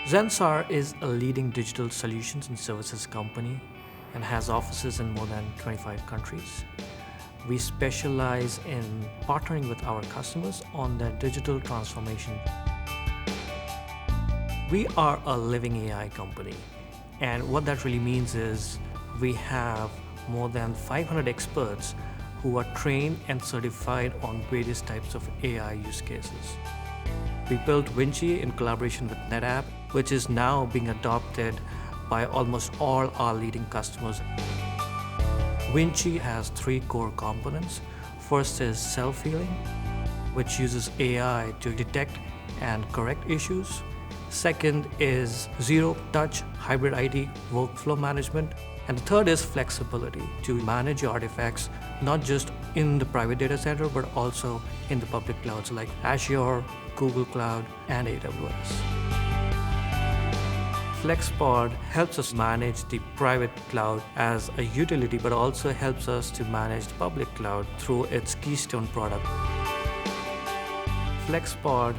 Zensar is a leading digital solutions and services company and has offices in more than 25 countries. We specialize in partnering with our customers on their digital transformation. We are a living AI company, and what that really means is we have more than 500 experts who are trained and certified on various types of AI use cases. We built Vinci in collaboration with NetApp, which is now being adopted by almost all our leading customers. Vinci has three core components. First is self-healing, which uses AI to detect and correct issues. Second is zero-touch hybrid IT workflow management. And the third is flexibility to manage your artifacts, not just in the private data center, but also in the public clouds like Azure, Google Cloud, and AWS. FlexPod helps us manage the private cloud as a utility, but also helps us to manage the public cloud through its Keystone product. FlexPod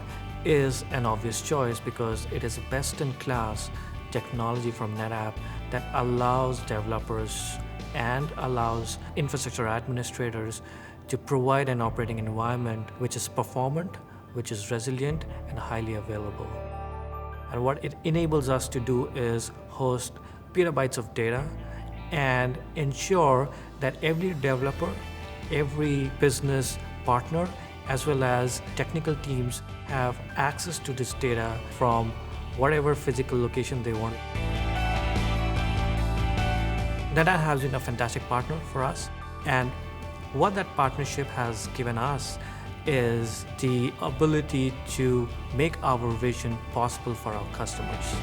is an obvious choice because it is a best-in-class technology from NetApp that allows developers and allows infrastructure administrators to provide an operating environment which is performant, which is resilient, and highly available. And what it enables us to do is host petabytes of data and ensure that every developer, every business partner, as well as technical teams have access to this data from whatever physical location they want. NetApp has been a fantastic partner for us, and what that partnership has given us is the ability to make our vision possible for our customers.